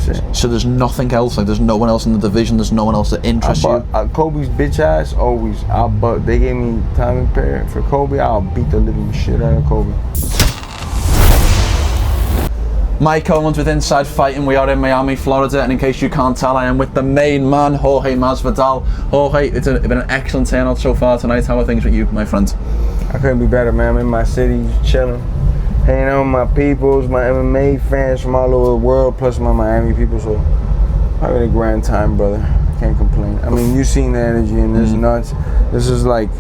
That's it. So there's nothing else, like there's no one else in the division, there's no one else that interests you? Kobe's bitch ass, always. They gave me time and period for Kobe, I'll beat the living shit out of Kobe. Mike Owens with Inside Fighting. We are in Miami, Florida, and in case you can't tell, I am with the main man, Jorge Masvidal. Jorge, it's been an excellent turnout so far tonight. How are things with you, my friend? I couldn't be better, man. I'm in my city, chilling, hanging out with my peoples, my MMA fans from all over the world, plus my Miami people, so having a grand time, brother. Can't complain. I mean, you've seen the energy in this, nuts. This is like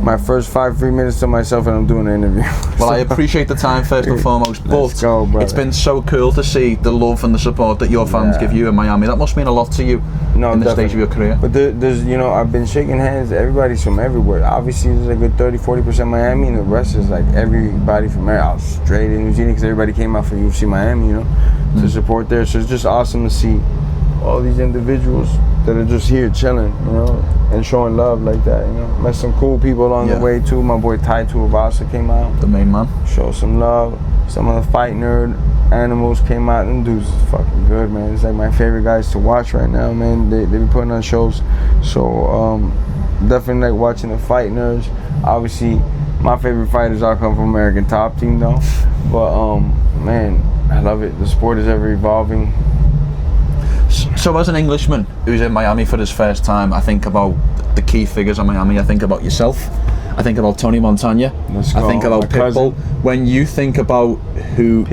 my first 5 free minutes to myself and I'm doing an interview. Well, I appreciate the time first and foremost, but it's been so cool to see the love and the support that your fans give you in Miami. That must mean a lot to you in the stage of your career. But there's, you know, I've been shaking hands, everybody's from everywhere. Obviously, there's a good 30-40% Miami, and the rest is like everybody from Australia, New Zealand, because everybody came out for UFC Miami, you know, to support there. So it's just awesome to see all these individuals that are just here chilling, you know, and showing love like that, you know. Met some cool people along the way too. My boy Tai Tuivasa came out. The main man. Show some love. Some of the Fight Nerd animals came out. Them dudes is fucking good, man. It's like my favorite guys to watch right now, man. They be putting on shows. So definitely like watching the Fight Nerds. Obviously, my favorite fighters all come from American Top Team though. But man, I love it. The sport is ever evolving. So as an Englishman who's in Miami for his first time, I think about the key figures in Miami. I think about yourself. I think about Tony Montana. I think about Pitbull. When you think about who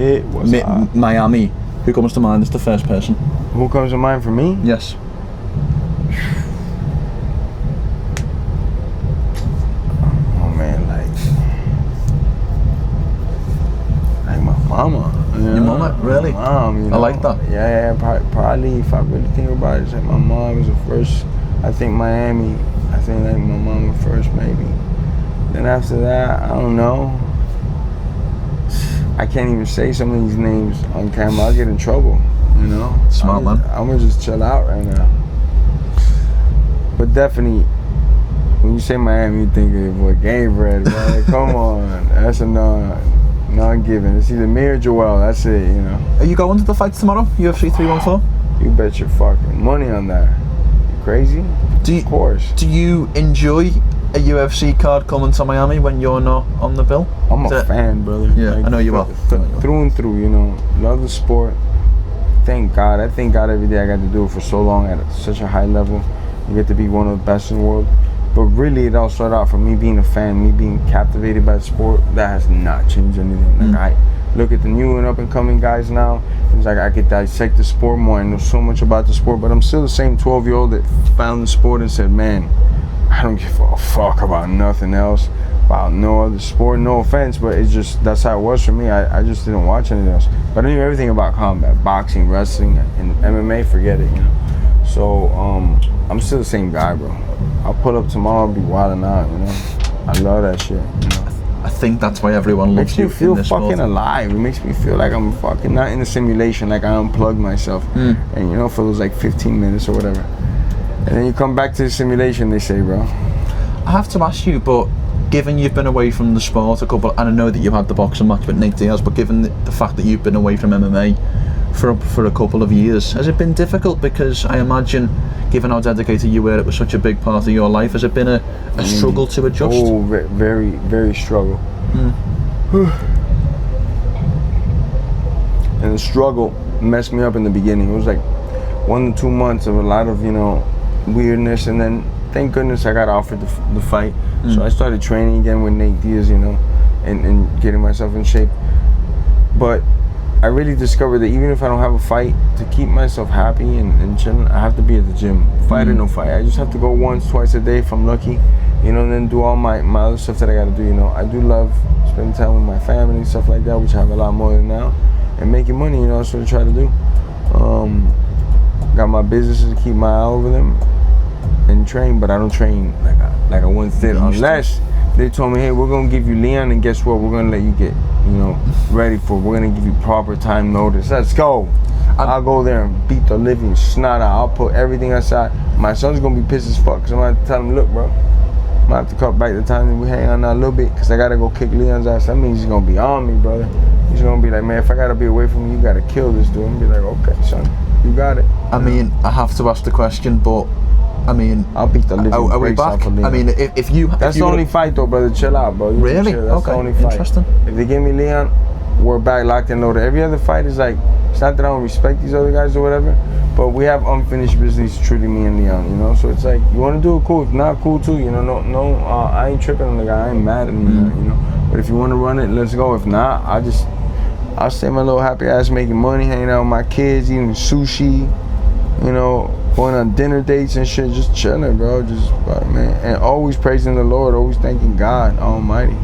Miami, who comes to mind as the first person? Who comes to mind for me? Yes. Oh man, like my mama. Your mama, really? Mom, you know? I like that. Yeah, probably if I really think about it, it's like my mom was the first. I think Miami. I think like my mama first, maybe. Then after that, I don't know. I can't even say some of these names on camera. I'll get in trouble, you know. Smart man. I'm gonna just chill out right now. But definitely, when you say Miami, you think of what Game Bread, man. Come on, that's a non-given. It's either me or Joel. That's it, you know. Are you going to the fights tomorrow? UFC 314? You bet your fucking money on that. You crazy? Of course. Do you enjoy a UFC card coming to Miami when you're not on the bill? I'm a fan, brother. Yeah, like, I know you are. Through and through, you know. Love the sport. Thank God. I thank God every day I got to do it for so long at such a high level. You get to be one of the best in the world. But really, it all started out from me being a fan, me being captivated by the sport. That has not changed anything. Like I look at the new and up-and-coming guys now. It's like I could dissect the sport more. I know so much about the sport, but I'm still the same 12-year-old that found the sport and said, man, I don't give a fuck about nothing else, about no other sport. No offense, but it's just, that's how it was for me. I just didn't watch anything else. But I knew everything about combat, boxing, wrestling, and MMA, forget it, you know. So I'm still the same guy, bro. I'll pull up tomorrow and be wilding out, you know. I love that shit, you know. I think that's why everyone loves you. Makes me feel fucking alive. It makes me feel like I'm fucking not in a simulation, like I unplugged myself. And you know, for those like 15 minutes or whatever. And then you come back to the simulation, they say, bro. I have to ask you, but given you've been away from the sport a couple, and I know that you had the boxing match with Nate Diaz, but given the fact that you've been away from MMA for a couple of years, has it been difficult? Because I imagine, given how dedicated you were, it was such a big part of your life. Has it been a struggle to adjust? Oh, very, very struggle. And the struggle messed me up in the beginning. It was like 1 to 2 months of a lot of, you know, weirdness, and then thank goodness I got offered the fight. So I started training again with Nate Diaz, you know, and getting myself in shape. But I really discovered that even if I don't have a fight, to keep myself happy and chilling, I have to be at the gym. Fight or no fight. I just have to go once, twice a day if I'm lucky, you know, and then do all my other stuff that I gotta do, you know. I do love spending time with my family and stuff like that, which I have a lot more than now, and making money, you know, that's what I try to do. Got my businesses to keep my eye over them and train, but I don't train like I once did, unless they told me, hey, we're gonna give you Leon, and guess what, we're gonna let you get, you know, ready for it. We're gonna give you proper time notice. Let's go. I'll go there and beat the living snot out. I'll put everything aside. My son's gonna be pissed as fuck, because I'm gonna have to tell him, look, bro, I'm gonna have to cut back the time that we hang on now a little bit, because I gotta go kick Leon's ass. That means he's gonna be on me, brother. He's gonna be like, man, if I gotta be away from you, you gotta kill this dude. I'm gonna be like, okay, son. You got it. I mean, I have to ask the question, but I mean, I'll beat the living are we breaks back? off of Leon. I mean, if you That's the only fight though, brother. Chill out, bro. You Really? chill. That's Okay, the only fight. interesting. If they give me Leon, we're back locked and loaded. Every other fight is like, it's not that I don't respect these other guys or whatever, but we have unfinished business, truly, me and Leon, you know? So it's like, you want to do it, cool. If not, cool too, you know? I ain't tripping on the guy. I ain't mad at him, you know? But if you want to run it, let's go. If not, I'll stay my little happy ass making money, hanging out with my kids, eating sushi, you know, going on dinner dates and shit, just chilling, bro. Man, and always praising the Lord, always thanking God Almighty.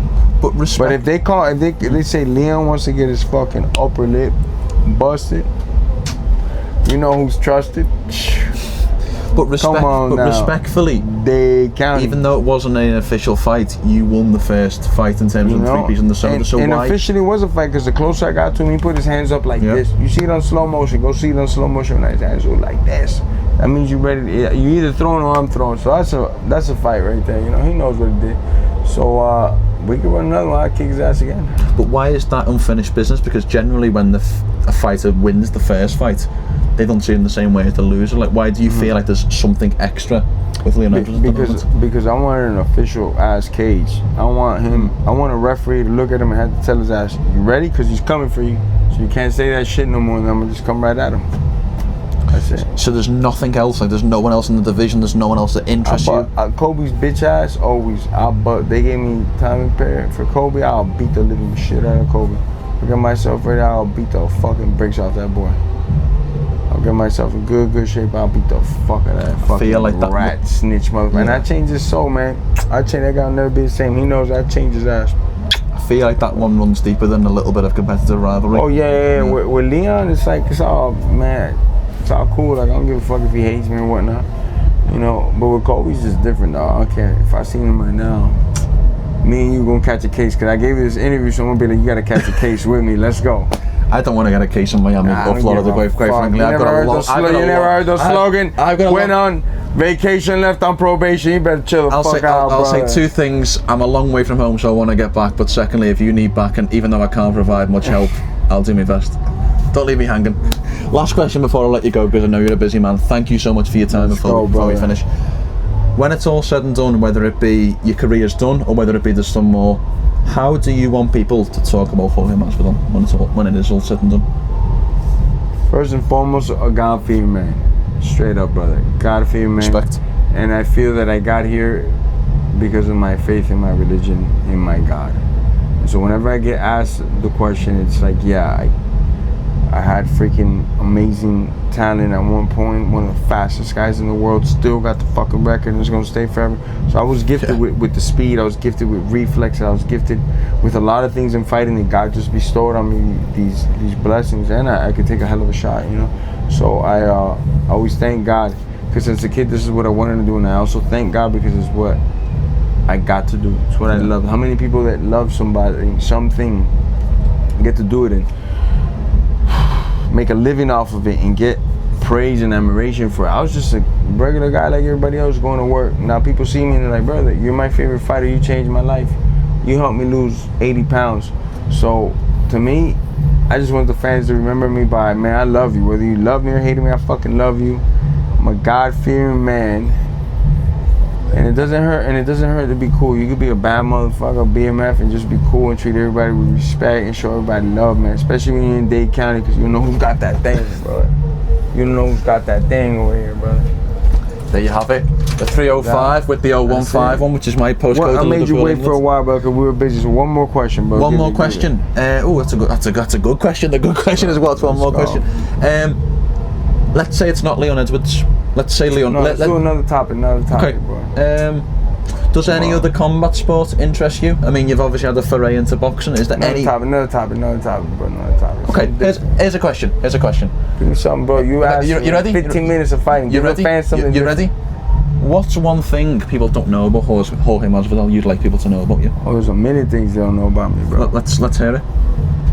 But respect. But if they say Leon wants to get his fucking upper lip busted, you know who's trusted? But respectfully, they count. even though it wasn't an official fight, you won the first fight in terms of the 3 pieces in the soda. So and why? officially was a fight because the closer I got to him, he put his hands up like this. You see it on slow motion. Go see it on slow motion when his hands go like this. That means you ready. You either throwing or I'm throwing. So that's a fight right there. You know, he knows what he did. So we can run another one. I'll kick his ass again. But why is that unfinished business? Because generally, when a fighter wins the first fight, they don't see him the same way as the loser. Like, why do you feel like there's something extra with Leonardo? Because I wanted an official ass cage. I want a referee to look at him and have to tell his ass, you ready? Because he's coming for you. So you can't say that shit no more, and I'm gonna just come right at him. That's it. So there's nothing else. Like, there's no one else in the division. There's no one else that interests you. Kobe's bitch ass always. They gave me time and period for Kobe. I'll beat the living shit out of Kobe. I get myself ready. I'll beat the fucking bricks off that boy. I'll get myself in good shape. I'll beat the fuck out of that fucking rat snitch motherfucker. And I changed his soul, man. I changed that guy. Will never be the same. He knows I changed his ass. I feel like that one runs deeper than a little bit of competitive rivalry. Oh yeah. With Leon, it's like it's all man. It's all cool. Like I don't give a fuck if he hates me or whatnot. You know. But with Kobe's just different, dog. I don't care if I seen him right now. Me and you gonna catch a case. Cause I gave you this interview, so I'm gonna be like, you gotta catch a case with me. Let's go. I don't want to get a case in Miami or Florida, quite frankly. You never heard the slogan? Went on vacation, left on probation. You better chill the fuck out, I'll say 2 things. I'm a long way from home, so I want to get back. But secondly, if you need back, and even though I can't provide much help, I'll do my best. Don't leave me hanging. Last question before I let you go, because I know you're a busy man. Thank you so much for your time before we finish. When it's all said and done, whether it be your career's done or whether it be there's some more, how do you want people to talk about Jorge Masvidal when it is all said and done? First and foremost, a God-fearing man. Straight up, brother. God-fearing man. Respect. And I feel that I got here because of my faith in my religion, in my God. And so whenever I get asked the question, it's like, yeah, I had freaking amazing talent at one point, one of the fastest guys in the world, still got the fucking record and it's gonna stay forever. So I was gifted with the speed, I was gifted with reflex, I was gifted with a lot of things in fighting that God just bestowed on me, these blessings, and I could take a hell of a shot, you know. So I always thank God, because as a kid this is what I wanted to do, and I also thank God because it's what I got to do. It's what I love. How many people that love somebody, something, get to do it and make a living off of it and get praise and admiration for it. I was just a regular guy like everybody else going to work. Now people see me and they're like, brother, you're my favorite fighter. You changed my life. You helped me lose 80 pounds. So to me, I just want the fans to remember me by, man, I love you. Whether you love me or hate me, I fucking love you. I'm a God-fearing man. And it doesn't hurt to be cool. You could be a bad motherfucker, BMF, and just be cool and treat everybody with respect and show everybody love, man. Especially when you're in Dade County, because you know who's got that thing, brother. You know who's got that thing over here, brother. There you have it. The 305 with the 015 one, which is my postcode. I made you wait for a while, bro, because we were busy. So one more question, bro. One more question. That's a good question. The good question as well. It's one more question. Let's say it's not Leon Edwards. Let's say Leon. No, let's do another topic, okay. Bro. Does any other combat sport interest you? I mean, you've obviously had a foray into boxing. Is there Another topic, bro. Another topic. Okay, here's a question. Give me something, bro. You asked you ready? 15 minutes of fighting. You ready? You ready? What's one thing people don't know about Jorge Masvidal you'd like people to know about you? Oh, there's a million things they don't know about me, bro. Let's hear it.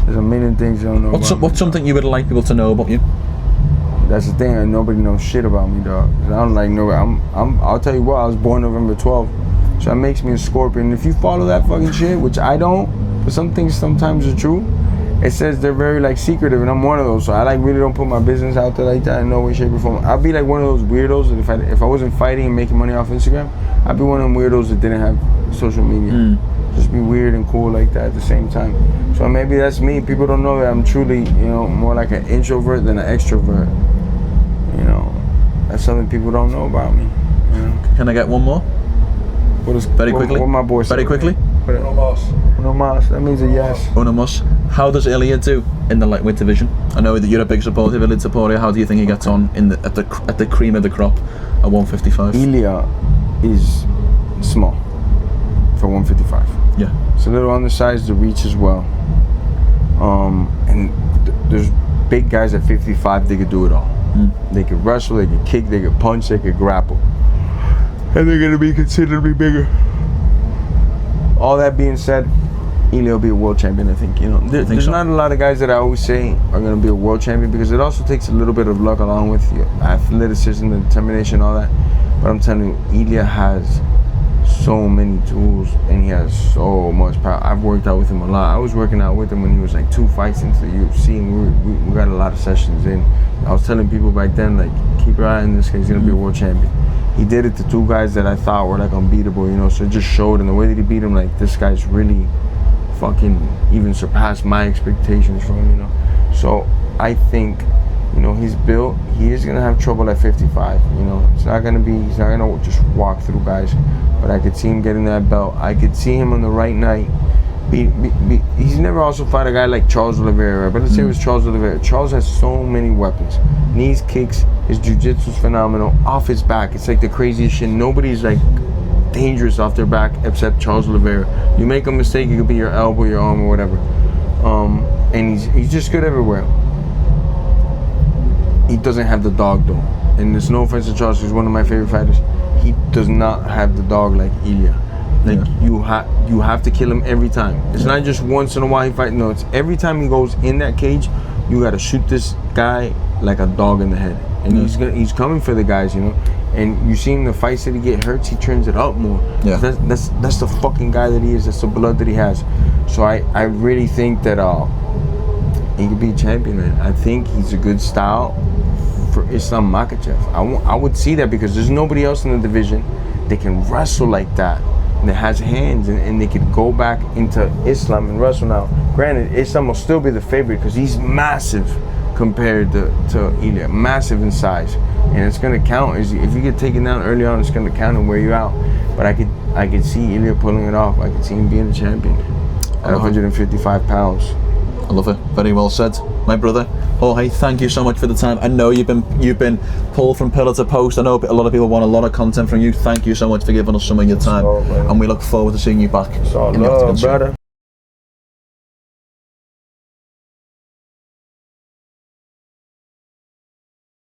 There's a million things they don't know about me. What's something you would like people to know about you? That's the thing, nobody knows shit about me, dog. I don't like nobody. I'll tell you what, I was born November 12th. So that makes me a Scorpion. If you follow that fucking shit, which I don't, but some things sometimes are true, it says they're very like secretive, and I'm one of those. So I like really don't put my business out there like that in no way, shape, or form. I'd be like one of those weirdos that if I wasn't fighting and making money off Instagram, I'd be one of them weirdos that didn't have social media. Just be weird and cool like that at the same time. So maybe that's me. People don't know that I'm truly, you know, more like an introvert than an extrovert. You know, that's something people don't know about me. You know? Can I get one more? Very quickly. What my boy said? Very quickly. No mas. That means a yes. Uno mas. How does Ilia do in the lightweight division? I know that you're a big supporter of Ilia Topuria. How do you think he gets on at the cream of the crop at 155? Ilia is small for 155. Yeah. It's a little undersized. The reach as well. And there's big guys at 55. They could do it all. They could wrestle. They could kick. They could punch. They could grapple. And they're gonna be considered to be bigger. All that being said, Ilia will be a world champion. I think, you know, there's not a lot of guys that I always say are gonna be a world champion, because it also takes a little bit of luck along with your athleticism and determination, all that. But I'm telling you, Ilia has so many tools and he has so much power. I've worked out with him a lot. I was working out with him when he was like 2 fights into the UFC, and we got a lot of sessions in. I was telling people back then, like, keep your eye on this guy. He's gonna be a world champion. He did it to 2 guys that I thought were like unbeatable, you know, so it just showed in the way that he beat him, like, this guy's really fucking even surpassed my expectations from him, you know. So I think, you know, he's built, he is gonna have trouble at 55, you know. He's not gonna just walk through guys, but I could see him getting that belt. I could see him on the right night. He's never also fought a guy like Charles Oliveira, but let's say it was Charles Oliveira. Charles has so many weapons. Knees, kicks, his jiu-jitsu's phenomenal. Off his back, it's like the craziest shit. Nobody's like dangerous off their back except Charles Oliveira. You make a mistake, it could be your elbow, your arm, or whatever. And he's just good everywhere. He doesn't have the dog though. And there's no offense to Charles, he's one of my favorite fighters. He does not have the dog like Ilia. Like, you have to kill him every time. It's not just once in a while he fights. No, it's every time he goes in that cage, you gotta shoot this guy like a dog in the head. And he's coming for the guys, you know. And you see him, the fights that he get hurts, he turns it up more. Yeah. That's the fucking guy that he is. That's the blood that he has. So I really think that he could be a champion, man. I think he's a good style for Islam Makhachev. I would see that, because there's nobody else in the division that can wrestle like that, that has hands, and they could go back into Islam and wrestle. Now, granted, Islam will still be the favorite because he's massive compared to Ilia, massive in size, and it's gonna count. If you get taken down early on, it's gonna count and wear you out. But I could see Ilia pulling it off. I could see him being the champion at 155 pounds. I love it. Very well said, my brother. Jorge, thank you so much for the time. I know you've been pulled from pillar to post. I know a lot of people want a lot of content from you. Thank you so much for giving us some of your time, and we look forward to seeing you back. It's all love, brother.